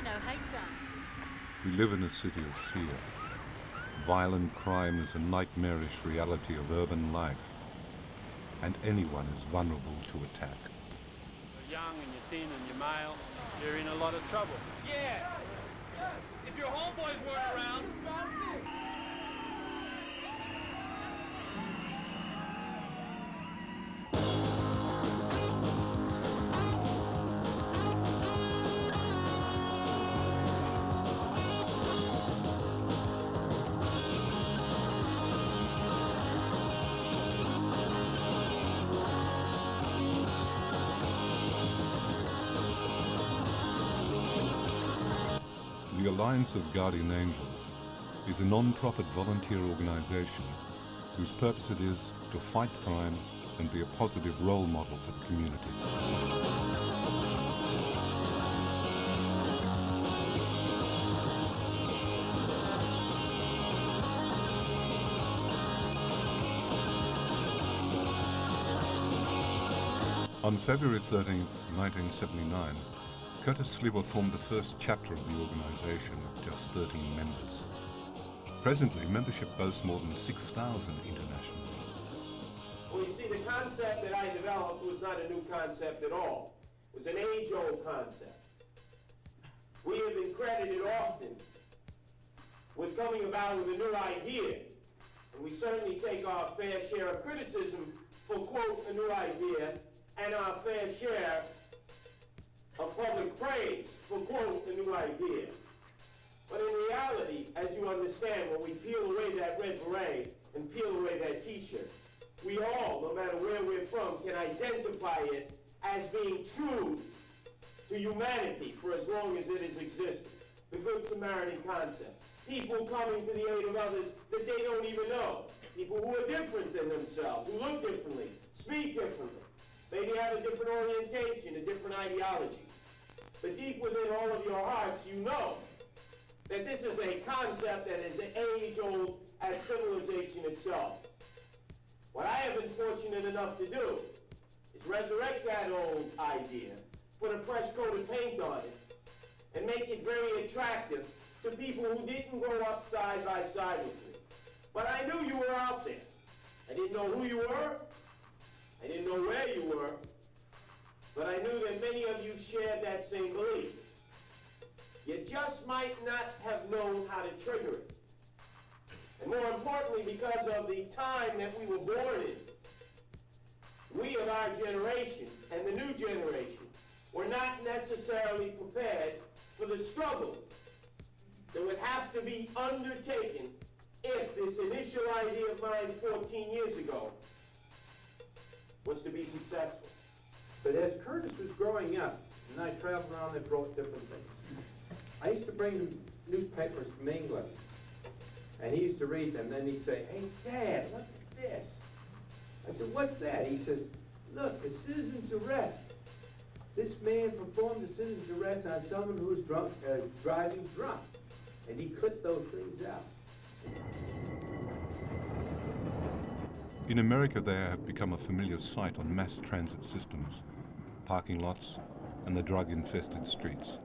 no hate crimes. We live in a city of fear. Violent crime is a nightmarish reality of urban life, and anyone is vulnerable to attack. You're young and you're thin and you're male, you're in a lot of trouble. Yeah! If your homeboys weren't around... The Alliance of Guardian Angels is a non-profit volunteer organization whose purpose it is to fight crime and be a positive role model for the community. On February 13th, 1979, Curtis Sliwa formed the first chapter of the organization of just 13 members. Presently, membership boasts more than 6,000 internationally. Well, you see, the concept that I developed was not a new concept at all. It was an age-old concept. We have been credited often with coming about with a new idea, and we certainly take our fair share of criticism for, quote, a new idea, and our fair share of public praise for, quote, a new idea. But in reality, as you understand, when we peel away that red beret and peel away that t-shirt, we all, no matter where we're from, can identify it as being true to humanity for as long as it has existed. The Good Samaritan concept. People coming to the aid of others that they don't even know. People who are different than themselves, who look differently, speak differently, maybe have a different orientation, a different ideology. But deep within all of your hearts, you know that this is a concept that is age-old as civilization itself. What I have been fortunate enough to do is resurrect that old idea, put a fresh coat of paint on it, and make it very attractive to people who didn't grow up side by side with me. But I knew you were out there. I didn't know who you were. I didn't know where you were. But I knew that many of you shared that same belief. You just might not have known how to trigger it. And more importantly, because of the time that we were born in, we of our generation and the new generation were not necessarily prepared for the struggle that would have to be undertaken if this initial idea of mine 14 years ago was to be successful. But as Curtis was growing up, and I traveled around and wrote different things, I used to bring him newspapers from England, and he used to read them. Then he'd say, "Hey, Dad, look at this." I said, "What's that?" He says, "Look, a citizen's arrest. This man performed a citizen's arrest on someone who was drunk, driving drunk." And he clipped those things out. In America, they have become a familiar sight on mass transit systems, parking lots, and the drug-infested streets.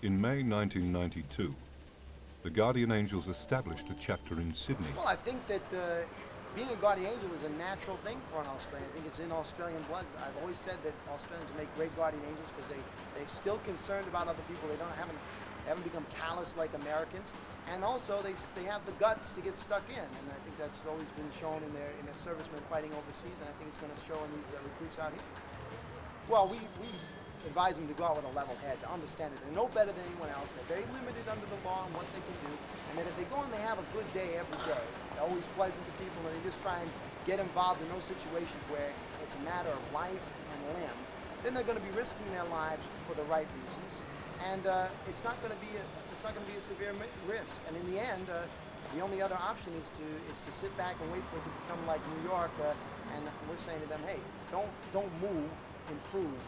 In May 1992, the Guardian Angels established a chapter in Sydney. Well, I think that being a guardian angel is a natural thing for an Australian. I think it's in Australian blood. I've always said that Australians make great guardian angels because they're still concerned about other people. They haven't become callous like Americans, and also they have the guts to get stuck in. And I think that's always been shown in their servicemen fighting overseas, and I think it's going to show in these recruits out here. Well, we advise them to go out with a level head, to understand it. They're no better than anyone else. They're very limited under the law and what they can do. And that if they go and they have a good day every day, they're always pleasant to people, and they just try and get involved in those situations where it's a matter of life and limb, then they're going to be risking their lives for the right reasons. And it's not going to be a severe risk. And in the end, the only other option is to sit back and wait for it to become like New York. And we're saying to them, hey, don't move, improve.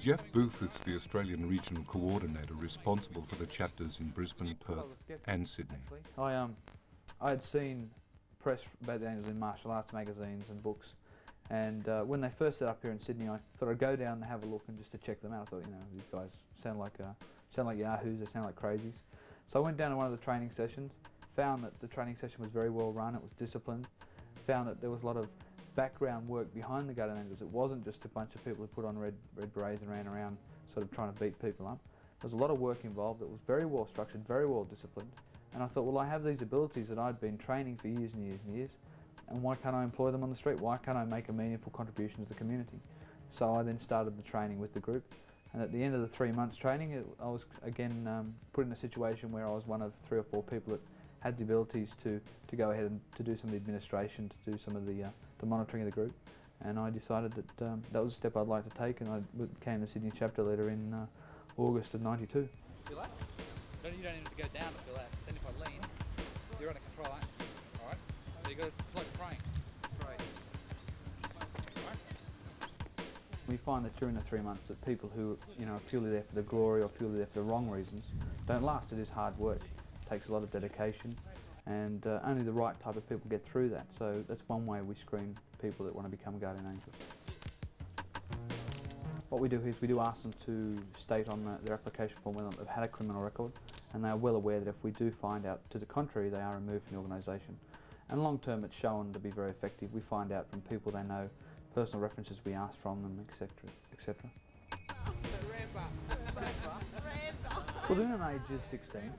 Jeff Booth is the Australian Regional Coordinator responsible for the chapters in Brisbane, Perth and Sydney. I had seen press about the Angels in martial arts magazines and books, and when they first set up here in Sydney, I thought I'd go down and have a look and just to check them out. I thought, you know, these guys sound like yahoos, they sound like crazies. So I went down to one of the training sessions, found that the training session was very well run, it was disciplined, found that there was a lot of background work behind the Guardian Angels. It wasn't just a bunch of people who put on red berets and ran around sort of trying to beat people up. There was a lot of work involved. It was very well structured, very well disciplined. And I thought, well, I have these abilities that I'd been training for years and years and years, and why can't I employ them on the street? Why can't I make a meaningful contribution to the community? So I then started the training with the group, and at the end of the 3 months training, I was again put in a situation where I was one of 3 or 4 people that had the abilities to go ahead and to do some of the administration, to do some of the monitoring of the group, and I decided that that was a step I'd like to take, and I became the Sydney chapter leader in August of '92. Feel that? You don't need to go down to feel that. Then if I lean, you're under control, aren't you? Alright? So you got to, it's like praying. Pray. Alright? We find that during the 3 months that people who, you know, are purely there for the glory or purely there for the wrong reasons don't last. It is hard work. It takes a lot of dedication, and only the right type of people get through that. So that's one way we screen people that want to become Guardian Angels. What we do is we do ask them to state on their application form whether they've had a criminal record, and they are well aware that if we do find out to the contrary, they are removed from the organisation. And long term it's shown to be very effective. We find out from people they know, personal references we ask from them, etc., etc. Well, the minimum age is 16,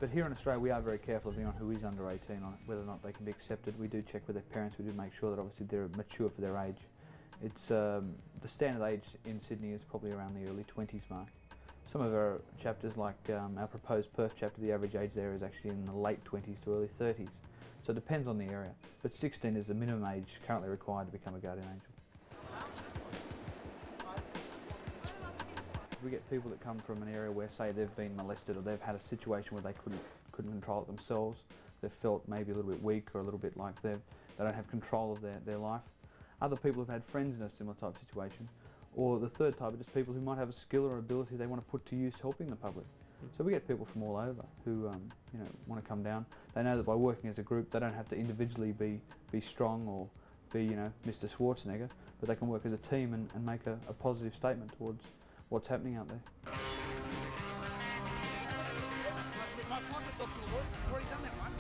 but here in Australia we are very careful of anyone who is under 18 on whether or not they can be accepted. We do check with their parents, we do make sure that obviously they're mature for their age. It's the standard age in Sydney is probably around the early 20s mark. Some of our chapters, like our proposed Perth chapter, the average age there is actually in the late 20s to early 30s. So it depends on the area, but 16 is the minimum age currently required to become a Guardian Angel. We get people that come from an area where, say, they've been molested or they've had a situation where they couldn't control it themselves. They've felt maybe a little bit weak or a little bit like they don't have control of their life. Other people have had friends in a similar type of situation. Or the third type are just people who might have a skill or ability they want to put to use helping the public. So we get people from all over who you know, want to come down. They know that by working as a group they don't have to individually be strong or be, you know, Mr. Schwarzenegger, but they can work as a team and make a positive statement towards what's happening out there. My pocket's off to the horse. I've already done that once.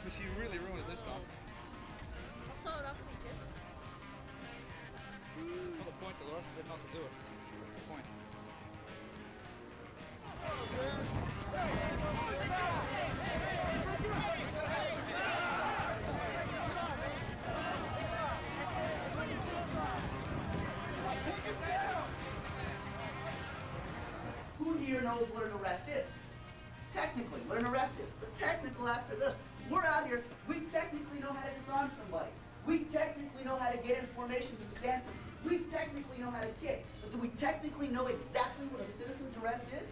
But she really ruined it this time. I saw it up for you, Jeff. That's not the point, Dolores. I said not to do it. What's the point? Who here knows what an arrest is? Technically, what an arrest is. The technical aspect of this. We're out here, we technically know how to disarm somebody. We technically know how to get information from stances. We technically know how to kick. But do we technically know exactly what a citizen's arrest is?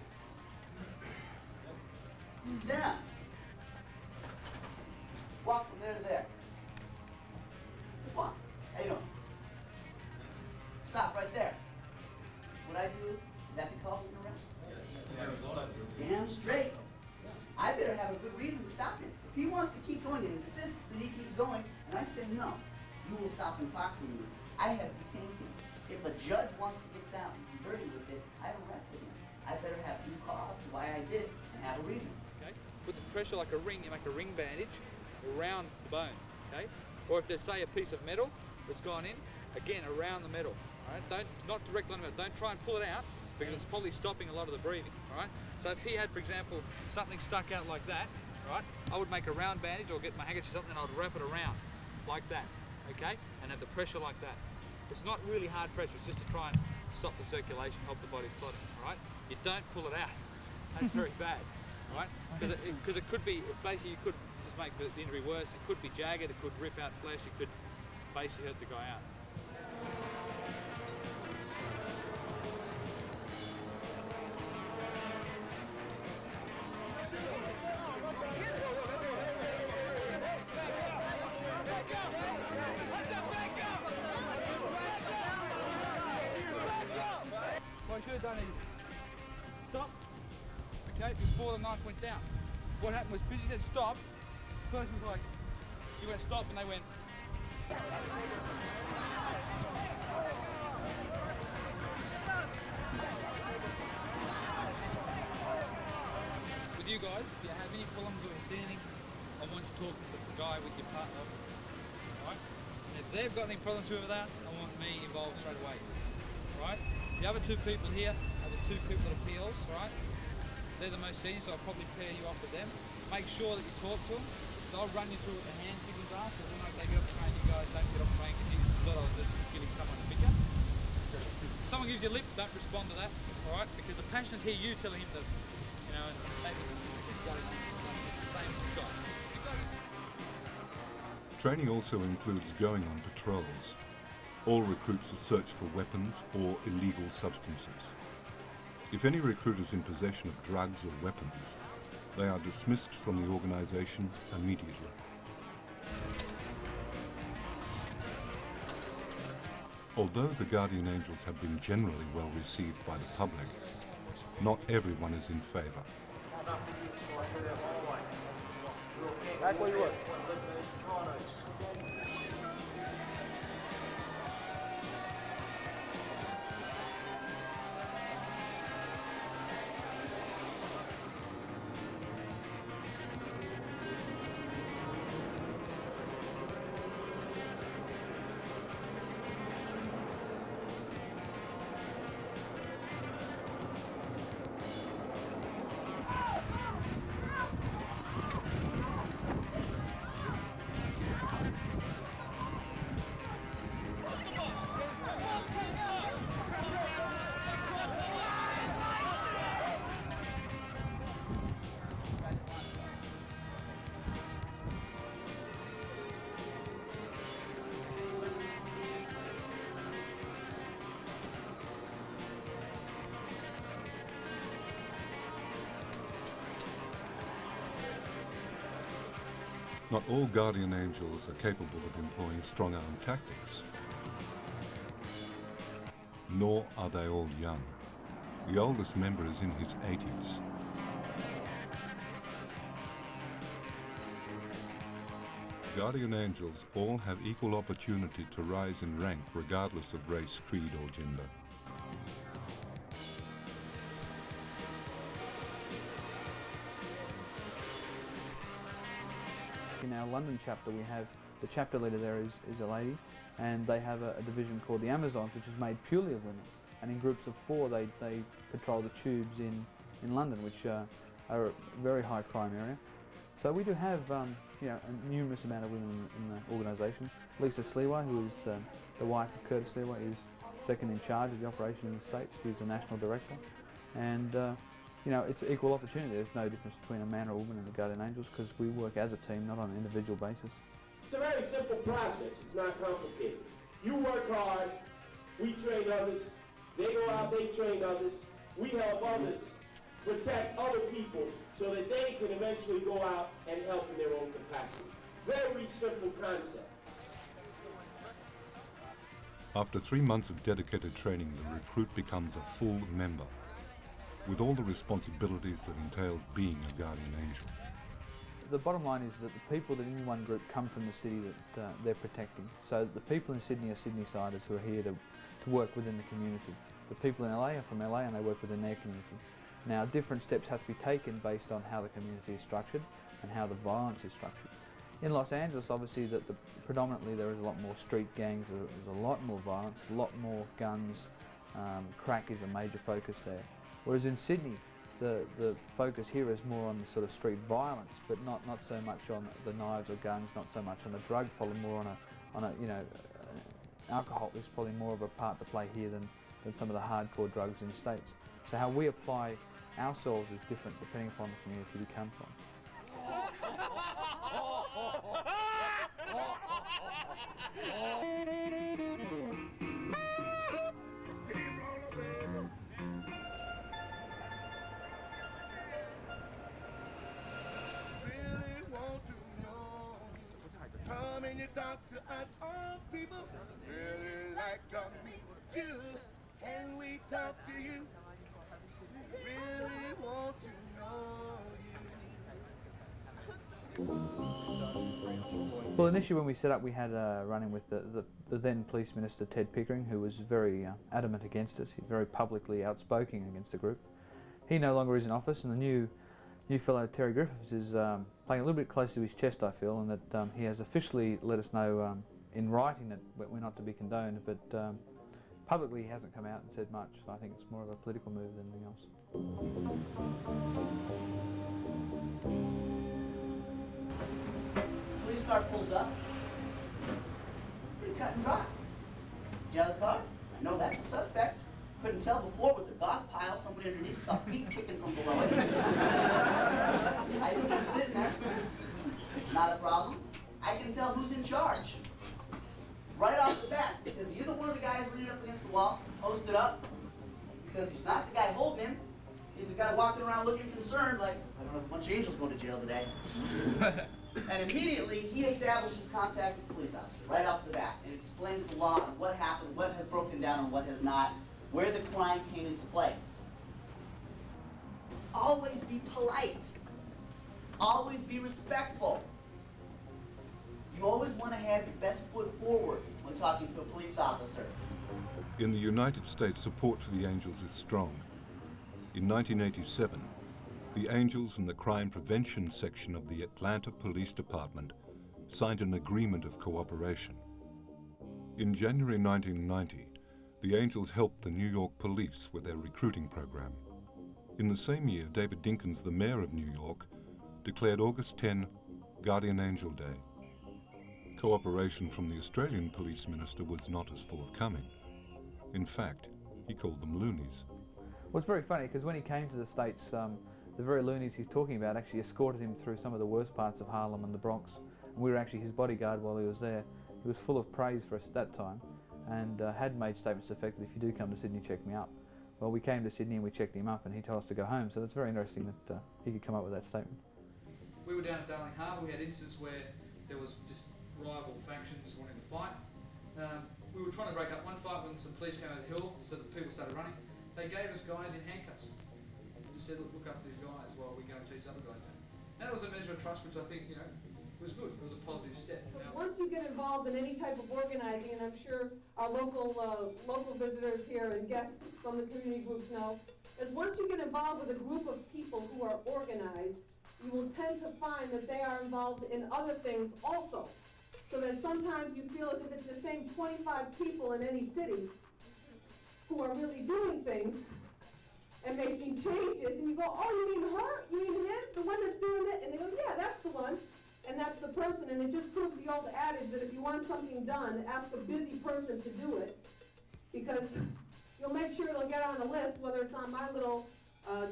Yeah. Walk from there to there. Come on. How you doing? Stop right there. What I do, would that be called an arrest? Damn straight. I better have a good reason to stop him. If he wants to keep going and insists that he keeps going, and I say no, you will stop and talk to me. I have detained him. If a judge wants to get down and dirty with it, I've arrested him. I better have due cause to why I did it and have a reason. Okay. Put the pressure like a ring. You make a ring bandage around the bone. Okay. Or if there's, say, a piece of metal that's gone in, again around the metal. All right. Not directly on the metal. Don't try and pull it out, because it's probably stopping a lot of the breathing. All right. So if he had, for example, something stuck out like that, right, I would make a round bandage or get my handkerchief or something and I'd wrap it around like that, okay, and have the pressure like that. It's not really hard pressure, it's just to try and stop the circulation, help the body's clotting, all right? You don't pull it out. That's very bad, all right? Because it could be, basically you could just make the injury worse. It could be jagged, it could rip out flesh, it could basically hurt the guy out. one is stop. Okay, before the knife went down. What happened was, because he said stop, the person was like, he went stop, and they went. With you guys, if you have any problems or you see anything, I want you to talk to the guy with your partner. Right? And if they've got any problems with that, I want me involved straight away. Right? The other two people here are the two people that appeals, right? They're the most senior, so I'll probably pair you off with them. Make sure that you talk to them. They'll run you through what the hand signals are, so when I say get off the train, you guys don't get off the train because you thought I was just giving someone a picture. If someone gives you a lip, don't respond to that, alright? Because the passion's here, you telling him that, you know, and maybe it's the same as this guy. Training also includes going on patrols. All recruits are searched for weapons or illegal substances. If any recruit is in possession of drugs or weapons, they are dismissed from the organisation immediately. Although the Guardian Angels have been generally well received by the public, not everyone is in favour. Back where you were. Not all Guardian Angels are capable of employing strong-arm tactics. Nor are they all young. The oldest member is in his 80s. Guardian Angels all have equal opportunity to rise in rank regardless of race, creed or gender. In our London chapter, we have the chapter leader there is a lady, and they have a division called the Amazons, which is made purely of women. And in groups of 4, they patrol the tubes in London, which are a very high crime area. So we do have you know, a numerous amount of women in the organisation. Lisa Sliwa, who is the wife of Curtis Sliwa, is second in charge of the operation in the States. She's the national director, and you know, it's equal opportunity. There's no difference between a man or a woman in the Guardian Angels because we work as a team, not on an individual basis. It's a very simple process. It's not complicated. You work hard, we train others, they go out, they train others, we help others protect other people so that they can eventually go out and help in their own capacity. Very simple concept. After 3 months of dedicated training, the recruit becomes a full member, with all the responsibilities that entails being a Guardian Angel. The bottom line is that the people that in one group come from the city that they're protecting. So the people in Sydney are Sydney-siders who are here to work within the community. The people in LA are from LA and they work within their community. Now, different steps have to be taken based on how the community is structured and how the violence is structured. In Los Angeles, obviously, predominantly there is a lot more street gangs, there's a lot more violence, a lot more guns, crack is a major focus there. Whereas in Sydney, the focus here is more on the sort of street violence, but not so much on the knives or guns, not so much on the drug, probably more on a you know, alcohol is probably more of a part to play here than some of the hardcore drugs in the States. So how we apply ourselves is different depending upon the community we come from. Come and you talk to us all people. Really like to meet you. Can we talk to you? Well, initially when we set up, we had a run-in with the then Police Minister, Ted Pickering, who was very adamant against us. He's very publicly outspoken against the group. He no longer is in office, and the new fellow, Terry Griffiths, is playing a little bit close to his chest, I feel, and that he has officially let us know in writing that we're not to be condoned, but publicly he hasn't come out and said much, so I think it's more of a political move than anything else. Police car pulls up. Pretty cut and dry. Get out of the car. I know that's a suspect. Couldn't tell before with the dog pile, somebody underneath saw feet kicking from below it. I see him sitting there. Not a problem. I can tell who's in charge. Right off the bat, because he isn't one of the guys leaning up against the wall, posted up, because he's not the guy holding him. He's the guy walking around looking concerned, like, I don't have a bunch of angels going to jail today. And immediately, he establishes contact with the police officer, right off the bat, and explains the law on what happened, what has broken down, and what has not, where the crime came into place. Always be polite. Always be respectful. You always want to have your best foot forward when talking to a police officer. In the United States, support for the Angels is strong. In 1987, the Angels and the Crime Prevention Section of the Atlanta Police Department signed an agreement of cooperation. In January 1990, the Angels helped the New York Police with their recruiting program. In the same year, David Dinkins, the mayor of New York, declared August 10 Guardian Angel Day. Cooperation from the Australian police minister was not as forthcoming. In fact, he called them loonies. Well, it's very funny because when he came to the States, the very loonies he's talking about actually escorted him through some of the worst parts of Harlem and the Bronx. And we were actually his bodyguard while he was there. He was full of praise for us at that time and had made statements to the effect that if you do come to Sydney, check me up. Well, we came to Sydney and we checked him up and he told us to go home, so that's very interesting that he could come up with that statement. We were down at Darling Harbour. We had incidents where there was just rival factions wanting to fight. We were trying to break up one fight when some police came over the hill, so that people started running. They gave us guys in handcuffs. We said, look up these guys while we go and chase other guys down. And that was a measure of trust, which I think, was good. It was a positive step. Now, once you get involved in any type of organizing, and I'm sure our local visitors here and guests from the community groups know, is once you get involved with a group of people who are organized, you will tend to find that they are involved in other things also. So that sometimes you feel as if it's the same 25 people in any city who are really doing things and making changes, and you go, oh, you mean her? You mean him? The one that's doing it? And they go, yeah, that's the one. And that's the person, and it just proves the old adage that if you want something done, ask a busy person to do it, because you'll make sure it'll get on the list, whether it's on my little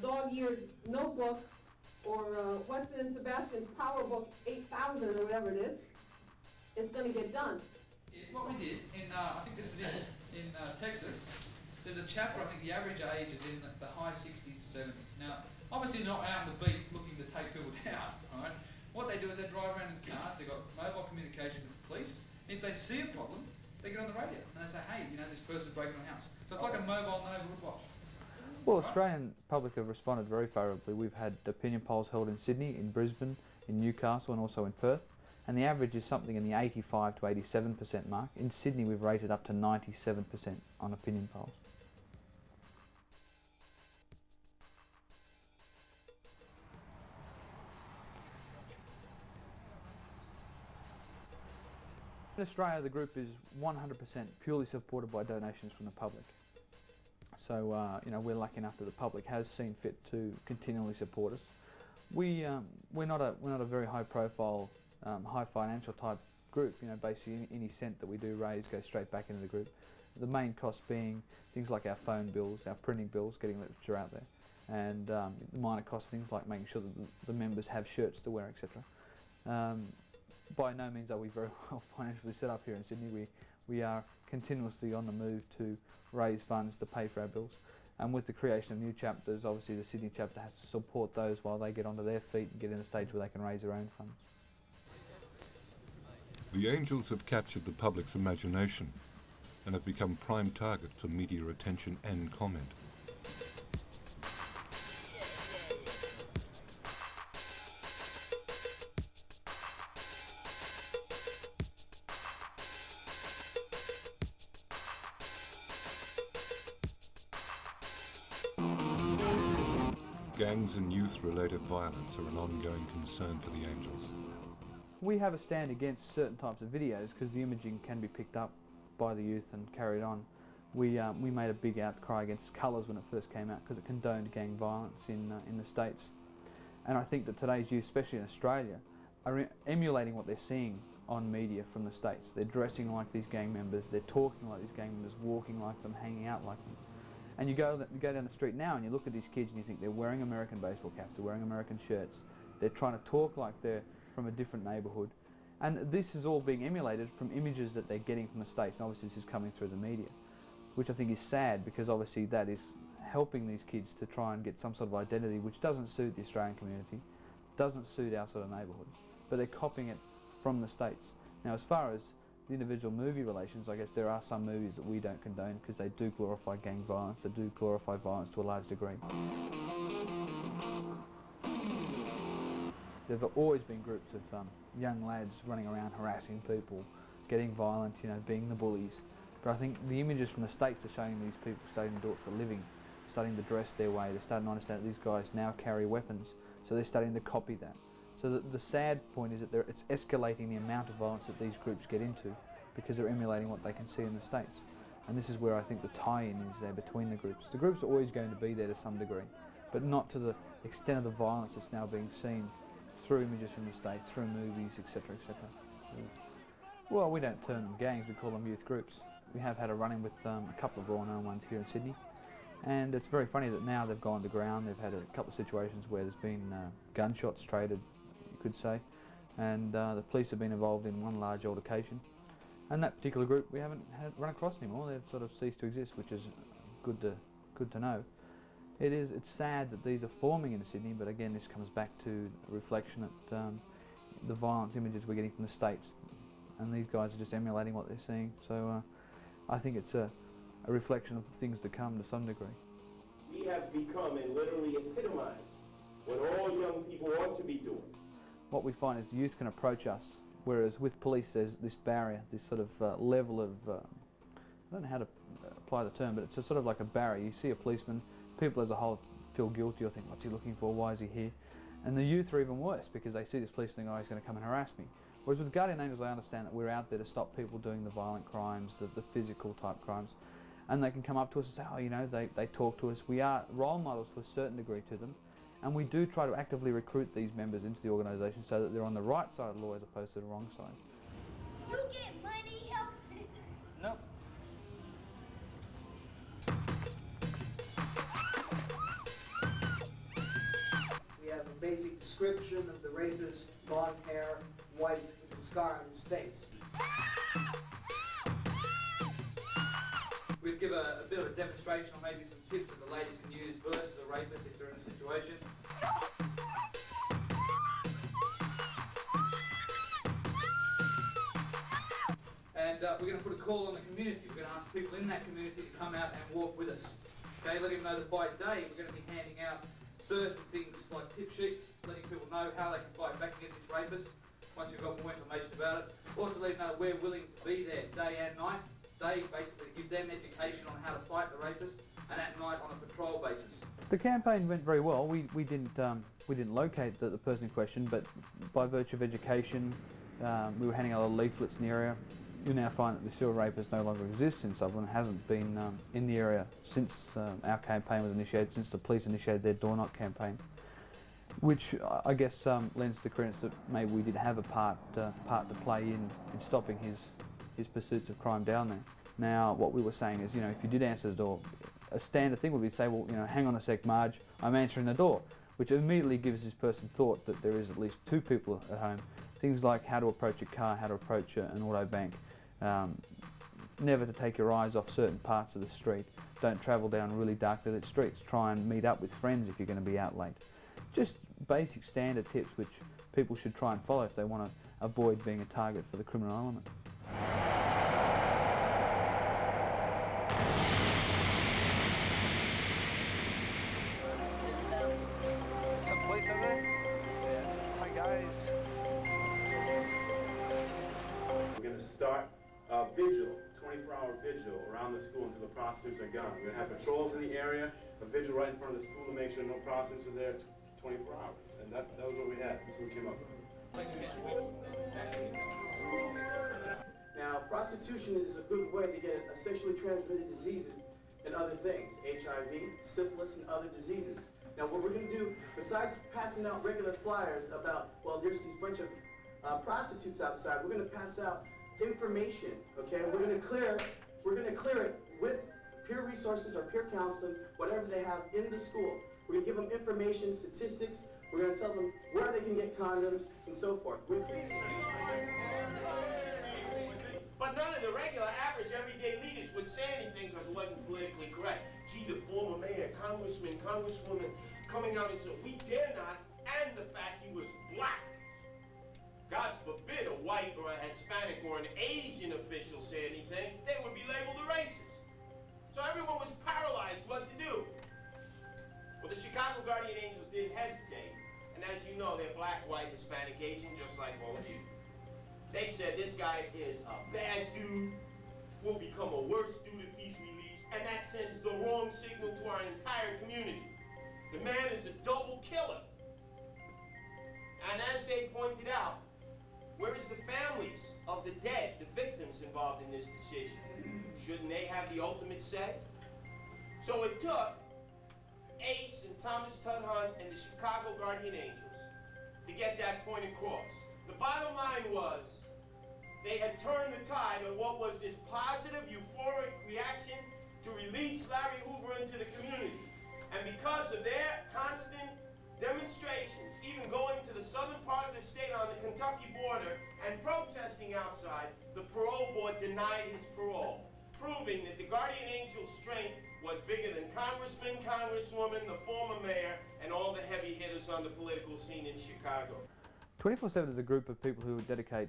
dog-eared notebook or Weston and Sebastian's Power Book 8000 or whatever it is. It's going to get done. What we did in, I think this is in Texas, there's a chapter, I think the average age is in the high 60s to 70s. Now, obviously they're not out on the beat looking to take people down, right? What they do is they drive around in cars, they've got mobile communication with the police. If they see a problem, they get on the radio and they say, hey, this person's breaking my house. So it's like a mobile neighbourhood watch. Well, Australian public have responded very favourably. We've had opinion polls held in Sydney, in Brisbane, in Newcastle and also in Perth. And the average is something in the 85 to 87% mark. In Sydney, we've rated up to 97% on opinion polls. In Australia, the group is 100% purely supported by donations from the public. So, we're lucky enough that the public has seen fit to continually support us. We're not a very high-profile, high financial type group. Basically any cent that we do raise goes straight back into the group. The main cost being things like our phone bills, our printing bills, getting literature out there, and the minor cost things like making sure that the members have shirts to wear, etc. By no means are we very well financially set up here in Sydney. We are continuously on the move to raise funds to pay for our bills. And with the creation of new chapters, obviously the Sydney chapter has to support those while they get onto their feet and get in a stage where they can raise their own funds. The Angels have captured the public's imagination and have become prime targets for media attention and comment. Gangs and youth-related violence are an ongoing concern for the Angels. We have a stand against certain types of videos because the imaging can be picked up by the youth and carried on. We made a big outcry against Colours when it first came out because it condoned gang violence in the States. And I think that today's youth, especially in Australia, are emulating what they're seeing on media from the States. They're dressing like these gang members, they're talking like these gang members, walking like them, hanging out like them. And you go down the street now and you look at these kids and you think they're wearing American baseball caps, they're wearing American shirts, they're trying to talk like they're from a different neighbourhood. And this is all being emulated from images that they're getting from the States, and obviously this is coming through the media, which I think is sad because obviously that is helping these kids to try and get some sort of identity which doesn't suit the Australian community, doesn't suit our sort of neighbourhood, but they're copying it from the States. Now as far as the individual movie relations, I guess there are some movies that we don't condone because they do glorify gang violence, they do glorify violence to a large degree. There have always been groups of young lads running around harassing people, getting violent, you know, being the bullies. But I think the images from the States are showing these people starting to do it for a living, starting to dress their way, they're starting to understand that these guys now carry weapons, so they're starting to copy that. So the sad point is that it's escalating the amount of violence that these groups get into because they're emulating what they can see in the States. And this is where I think the tie-in is there between the groups. The groups are always going to be there to some degree, but not to the extent of the violence that's now being seen through images from the States, through movies, etc., etc. Well, we don't term them gangs, we call them youth groups. We have had a run-in with a couple of well-known ones here in Sydney. And it's very funny that now they've gone to ground. They've had a couple of situations where there's been gunshots traded, you could say, and the police have been involved in one large altercation. And that particular group we haven't run across anymore. They've sort of ceased to exist, which is good to know. It's sad that these are forming in Sydney, but again this comes back to a reflection that the violence images we're getting from the States, and these guys are just emulating what they're seeing. So I think it's a reflection of things to come to some degree. We have become and literally epitomized what all young people ought to be doing. What we find is the youth can approach us, whereas with police there's this barrier, this sort of level of, I don't know how to apply the term, but it's a sort of like a barrier. You see a policeman, people as a whole feel guilty or think, what's he looking for, why is he here? And the youth are even worse because they see this police thing, oh, he's going to come and harass me. Whereas with Guardian Angels I understand that we're out there to stop people doing the violent crimes, the physical type crimes. And they can come up to us and say, oh, you know, they talk to us. We are role models to a certain degree to them. And we do try to actively recruit these members into the organisation so that they're on the right side of the law as opposed to the wrong side. You get money, help? No. We have a basic description of the rapist, blonde hair, white, with a scar on his face. We'd give a bit of a demonstration or maybe some tips that the ladies can use versus a rapist if they're in a situation. And we're going to put a call on the community. We're going to ask people in that community to come out and walk with us. Okay, let them know that by day we're going to be handing out certain things like tip sheets, letting people know how they can fight back against this rapist once we've got more information about it. Also let them know we're willing to be there day and night. They basically give them education on how to fight the rapist, and at night on a patrol basis. The campaign went very well. We didn't locate the person in question, but by virtue of education, we were handing out a lot of leaflets in the area. You now find that the serial rapist no longer exists in Sutherland, hasn't been in the area since our campaign was initiated, since the police initiated their door knock campaign, which I guess lends to credence that maybe we did have a part to play in stopping his pursuits of crime down there. Now, what we were saying is, you know, if you did answer the door, a standard thing would be to say, well, you know, hang on a sec, Marge, I'm answering the door, which immediately gives this person thought that there is at least two people at home. Things like how to approach a car, how to approach an auto bank, never to take your eyes off certain parts of the street, don't travel down really dark lit streets, try and meet up with friends if you're going to be out late. Just basic standard tips which people should try and follow if they want to avoid being a target for the criminal element. Some police over there? Yeah. Hi guys. We're going to start vigil, 24-hour vigil around the school until the prostitutes are gone. We're going to have patrols in the area, a vigil right in front of the school to make sure no prostitutes are there 24 hours. And that was what we had. That's what we came up with. Now, prostitution is a good way to get sexually transmitted diseases and other things, HIV, syphilis, and other diseases. Now, what we're going to do, besides passing out regular flyers about, well, there's these bunch of prostitutes outside, we're going to pass out information, okay? We're going to clear it with peer resources or peer counseling, whatever they have in the school. We're going to give them information, statistics. We're going to tell them where they can get condoms and so forth. But none of the regular, average, everyday leaders would say anything because it wasn't politically correct. Gee, the former mayor, congressman, congresswoman coming out and saying, we dare not, and the fact he was black. God forbid a white or a Hispanic or an Asian official say anything, they would be labeled a racist. So everyone was paralyzed what to do. Well, the Chicago Guardian Angels didn't hesitate. And as you know, they're black, white, Hispanic, Asian, just like all of you. They said this guy is a bad dude, will become a worse dude if he's released, and that sends the wrong signal to our entire community. The man is a double killer. And as they pointed out, where is the families of the dead, the victims involved in this decision? Shouldn't they have the ultimate say? So it took Ace and Thomas Tudhunt and the Chicago Guardian Angels to get that point across. The bottom line was they had turned the tide on what was this positive, euphoric reaction to release Larry Hoover into the community. And because of their constant demonstrations, even going to the southern part of the state on the Kentucky border and protesting outside, the parole board denied his parole, proving that the Guardian Angel's strength was bigger than congressman, congresswoman, the former mayor, and all the heavy hitters on the political scene in Chicago. 24/7 is a group of people who dedicate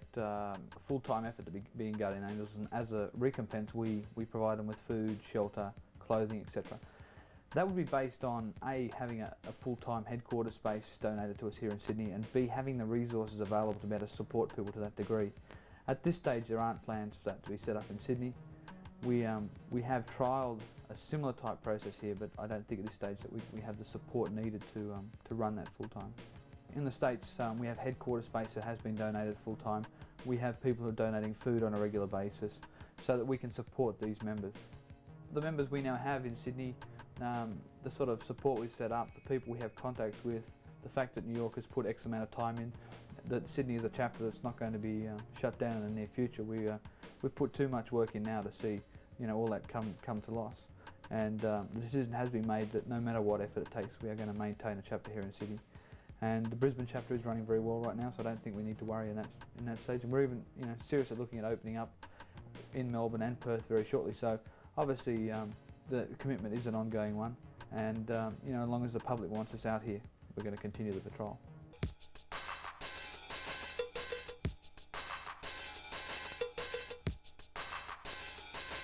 full-time effort to being Guardian Angels, and as a recompense we provide them with food, shelter, clothing, etc. That would be based on A, having a full-time headquarters space donated to us here in Sydney, and B, having the resources available to better support people to that degree. At this stage there aren't plans for that to be set up in Sydney. We have trialled a similar type process here, but I don't think at this stage that we have the support needed to run that full-time. In the States we have headquarters space that has been donated full-time. We have people who are donating food on a regular basis so that we can support these members. The members we now have in Sydney, the sort of support we've set up, the people we have contacts with, the fact that New York has put X amount of time in, that Sydney is a chapter that's not going to be shut down in the near future. We've put too much work in now to see, all that come to loss. And the decision has been made that no matter what effort it takes, we are going to maintain a chapter here in Sydney. And the Brisbane chapter is running very well right now, so I don't think we need to worry in that stage. And we're even seriously looking at opening up in Melbourne and Perth very shortly. So obviously the commitment is an ongoing one, and as long as the public wants us out here, we're going to continue the patrol.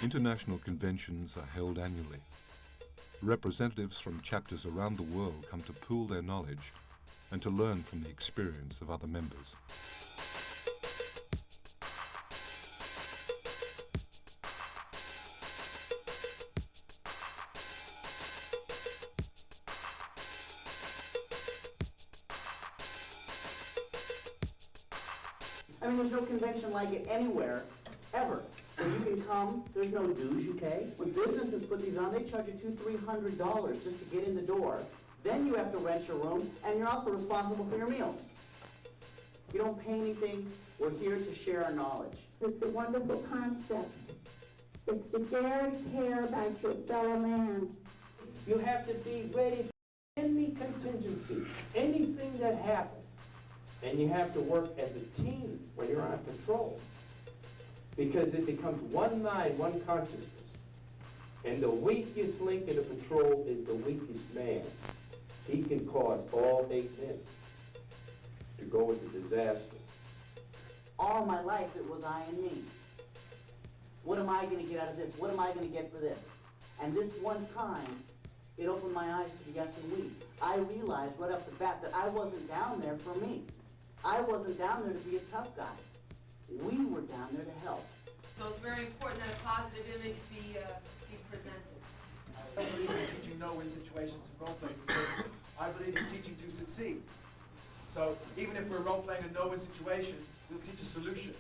International conventions are held annually. Representatives from chapters around the world come to pool their knowledge and to learn from the experience of other members. I mean, there's no convention like it anywhere, ever. Where you can come, there's no dues you pay. When businesses put these on, they charge you $200–300 just to get in the door. Then you have to rent your room, and you're also responsible for your meals. You don't pay anything. We're here to share our knowledge. It's a wonderful concept. It's to dare to care about your fellow man. You have to be ready for any contingency, anything that happens. And you have to work as a team when you're on patrol. Because it becomes one mind, one consciousness. And the weakest link in the patrol is the weakest man. He can cause all 8 men to go into disaster. All my life, it was I and me. What am I going to get out of this? What am I going to get for this? And this one time, it opened my eyes to the yes and we. I realized right off the bat that I wasn't down there for me. I wasn't down there to be a tough guy. We were down there to help. So it's very important that a positive image be presented. I don't believe in teaching no-win situations in role-playing because I believe in teaching to succeed. So even if we're role-playing a no-win situation, we'll teach a solution.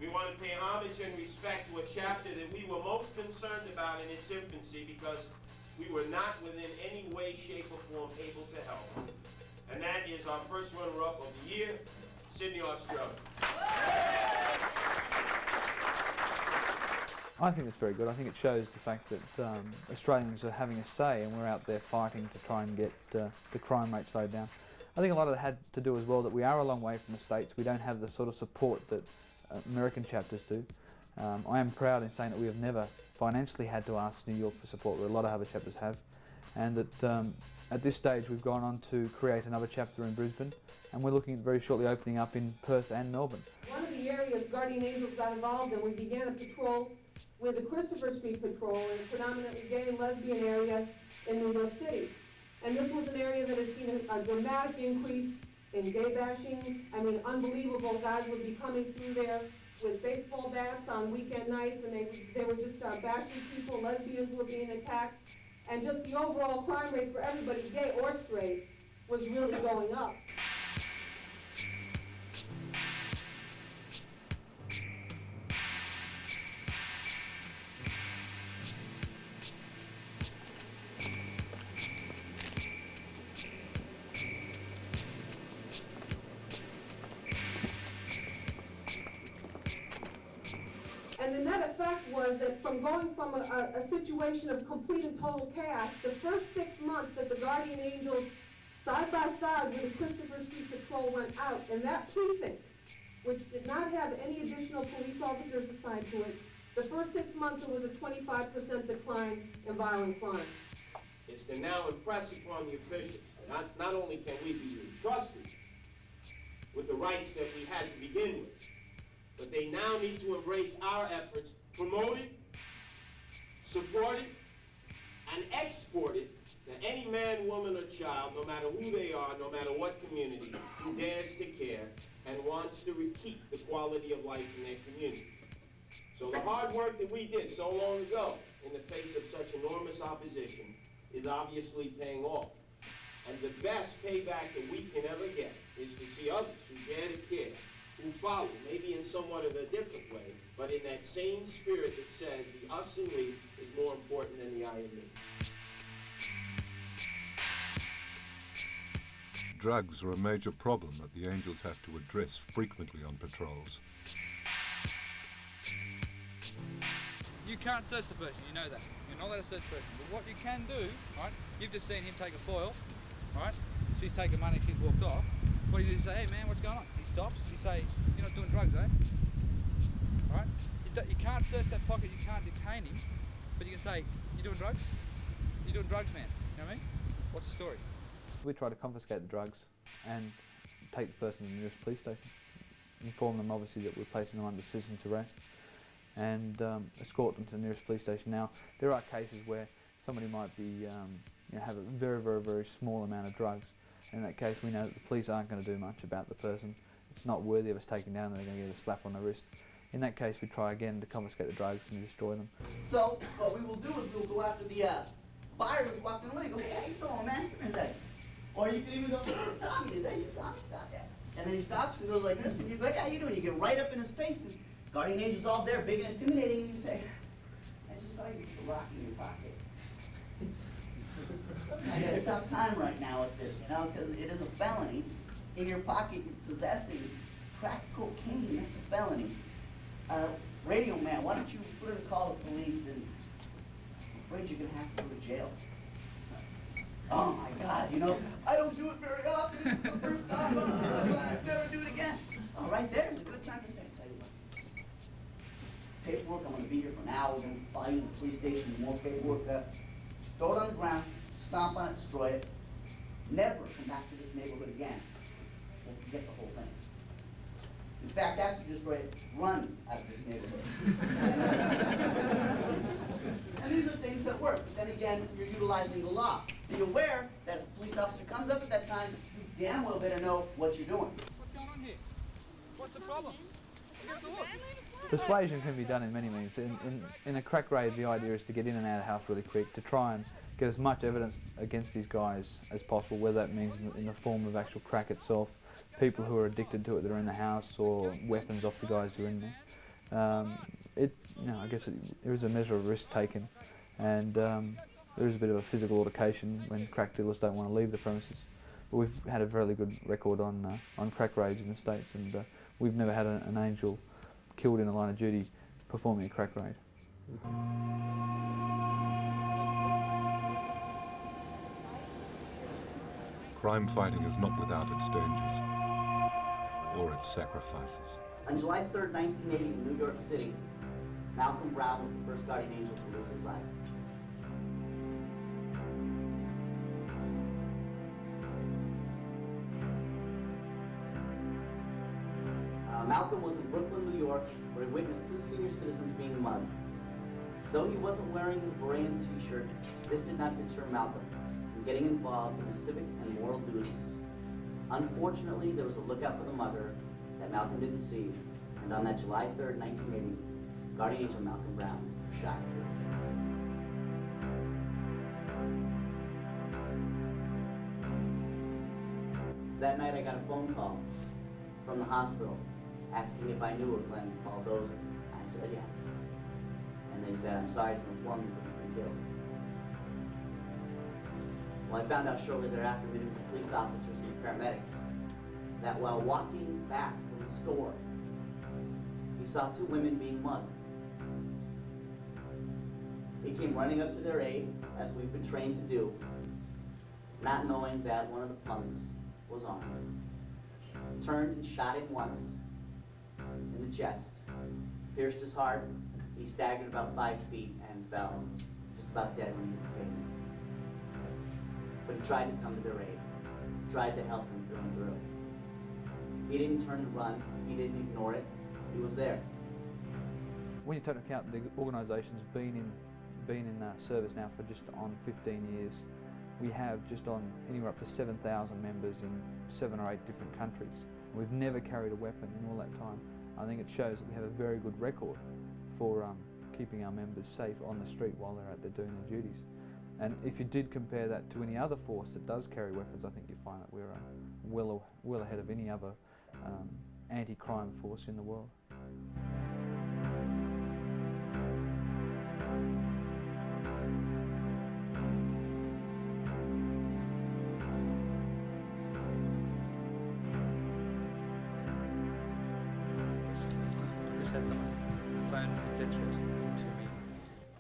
We want to pay homage and respect to a chapter that we were most concerned about in its infancy because we were not within any way, shape, or form able to help. And that is our first runner-up of the year, Sydney, Australia. I think it's very good. I think it shows the fact that Australians are having a say and we're out there fighting to try and get the crime rate slowed down. I think a lot of it had to do as well that we are a long way from the States. We don't have the sort of support that American chapters do. I am proud in saying that we have never financially had to ask New York for support, where a lot of other chapters have, and that at this stage we've gone on to create another chapter in Brisbane, and we're looking at very shortly opening up in Perth and Melbourne. One of the areas Guardian Angels got involved in, we began a patrol with the Christopher Street Patrol in a predominantly gay and lesbian area in New York City. And this was an area that has seen a dramatic increase in gay bashings. I mean, unbelievable. Guys would be coming through there with baseball bats on weekend nights, and they were just bashing people. Lesbians were being attacked. And just the overall crime rate for everybody, gay or straight, was really going up. And the net effect was that from going from a situation of complete and total chaos, the first 6 months that the Guardian Angels, side by side with the Christopher Street Patrol, went out in that precinct, which did not have any additional police officers assigned to it, the first 6 months there was a 25% decline in violent crime. It's to now impress upon the officials, not only can we be entrusted with the rights that we had to begin with, but they now need to embrace our efforts, promote it, support it, and export it to any man, woman, or child, no matter who they are, no matter what community, who dares to care and wants to keep the quality of life in their community. So the hard work that we did so long ago in the face of such enormous opposition is obviously paying off. And the best payback that we can ever get is to see others who dare to care, who follow, maybe in somewhat of a different way, but in that same spirit that says the us and we is more important than the I and me. Drugs are a major problem that the Angels have to address frequently on patrols. You can't search the person, you know that. You're not allowed to search the person. But what you can do, right, you've just seen him take a foil, right? She's taken money, she's walked off. What do you do? You say, hey man, what's going on? He stops, you say, you're not doing drugs, eh? Right? You can't search that pocket, you can't detain him, but you can say, you doing drugs? You're doing drugs, man. You know what I mean? What's the story? We try to confiscate the drugs and take the person to the nearest police station, inform them obviously that we're placing them under citizen's arrest, and escort them to the nearest police station. Now, there are cases where somebody might be, have a very, very, very small amount of drugs. In that case, we know that the police aren't going to do much about the person. It's not worthy of us taking down, they're going to get a slap on the wrist. In that case, we try again to confiscate the drugs and destroy them. So, what we will do is we'll go after the buyer who's walking away and go, hey, how you doing, man? Come here, or you can even go, Tommy, is that you, Tommy? And then he stops and goes like this, and you go, hey, how you doing? You get right up in his face, and Guardian Angel's all there, big and intimidating, and you say, I just saw you put a rock in your pocket. I got a tough time right now with this, you know, because it is a felony. In your pocket, you're possessing crack cocaine, that's a felony. Radio man, why don't you put in a call to police, and I'm afraid you're going to have to go to jail. Oh my God, you know, I don't do it very often, this is the first time, I'll never do it again. Oh, right there's a good time to say, tell you what. Paperwork, I'm going to be here for an hour, we're going to file you in the police station, more paperwork, throw it on the ground, stomp on it, destroy it. Never come back to this neighborhood again. We'll forget the whole thing. In fact, after you destroy it, run out of this neighborhood. And these are things that work. But then again, again, you're utilizing the law. Be aware that if a police officer comes up at that time, you damn well better know what you're doing. What's going on here? What's the problem? Persuasion can be done in many means. In a crack raid, the idea is to get in and out of the house really quick, to try and get as much evidence against these guys as possible, whether that means in the form of actual crack itself, people who are addicted to it that are in the house, or weapons off the guys who are in there. I guess there is a measure of risk taken, and there is a bit of a physical altercation when crack dealers don't want to leave the premises. But we've had a fairly good record on crack raids in the States, and we've never had an angel killed in the line of duty performing a crack raid. Crime fighting is not without its dangers or its sacrifices. On July 3rd, 1980, in New York City, Malcolm Brown was the first guardian angel to lose his life. Malcolm was in Brooklyn, New York, where he witnessed 2 senior citizens being mugged. Though he wasn't wearing his beret and t-shirt, this did not deter Malcolm from getting involved in his civic and moral duties. Unfortunately, there was a lookout for the mugger that Malcolm didn't see, and on that July 3rd, 1980, guardian angel Malcolm Brown was shot. That night I got a phone call from the hospital asking if I knew a Glenn Paul Dozer. I said yes. And they said, I'm sorry to inform you that he's been killed. Well, I found out shortly thereafter, meeting with police officers and paramedics, that while walking back from the store, he saw 2 women being mugged. He came running up to their aid, as we've been trained to do, not knowing that one of the punks was armed. Turned and shot him once in the chest, pierced his heart. He staggered about 5 feet and fell just about dead when he was pavement. But he tried to come to their aid, tried to help him through and through. He didn't turn and run, he didn't ignore it, he was there. When you take into account the organisation's been in service now for just on 15 years, we have just on anywhere up to 7,000 members in 7 or 8 different countries. We've never carried a weapon in all that time. I think it shows that we have a very good record for keeping our members safe on the street while they're out there doing their duties. And if you did compare that to any other force that does carry weapons, I think you find that we're well ahead of any other anti-crime force in the world.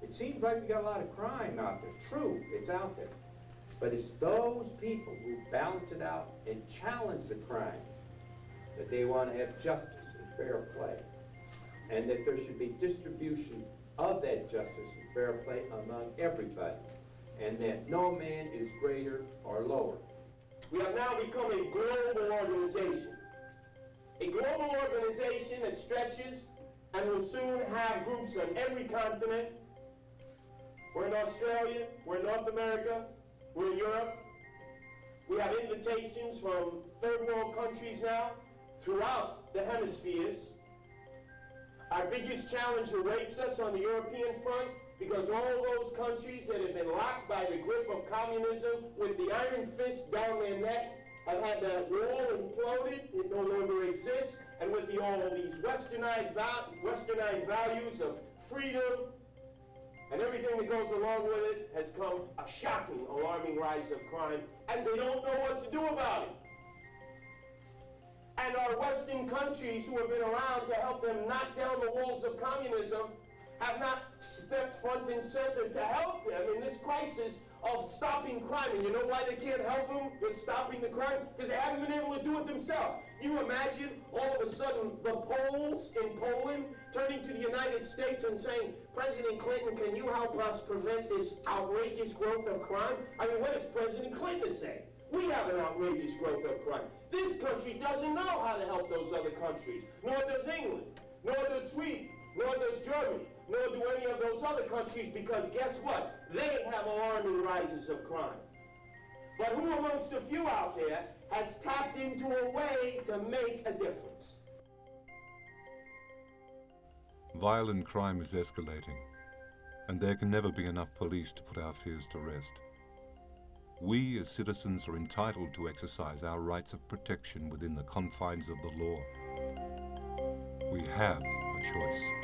It seems like we got a lot of crime out there. True, it's out there. But it's those people who balance it out and challenge the crime that they want to have justice and fair play. And that there should be distribution of that justice and fair play among everybody. And that no man is greater or lower. We have now become a global organization. A global organization that stretches and will soon have groups on every continent. We're in Australia, we're in North America, we're in Europe. We have invitations from third world countries now throughout the hemispheres. Our biggest challenge awaits us on the European front because all those countries that have been locked by the grip of communism with the iron fist down their neck have had that wall imploded, it no longer exists, and with all of these westernized values of freedom and everything that goes along with it has come a shocking, alarming rise of crime, and they don't know what to do about it. And our Western countries who have been around to help them knock down the walls of communism have not stepped front and center to help them in this crisis of stopping crime. And you know why they can't help them with stopping the crime? Because they haven't been able to do it themselves. You imagine all of a sudden the Poles in Poland turning to the United States and saying, President Clinton, can you help us prevent this outrageous growth of crime? I mean, what does President Clinton say? We have an outrageous growth of crime. This country doesn't know how to help those other countries, nor does England, nor does Sweden, nor does Germany, nor do any of those other countries because guess what? They have alarming rises of crime. But who amongst the few out there has tapped into a way to make a difference? Violent crime is escalating, and there can never be enough police to put our fears to rest. We as citizens are entitled to exercise our rights of protection within the confines of the law. We have a choice.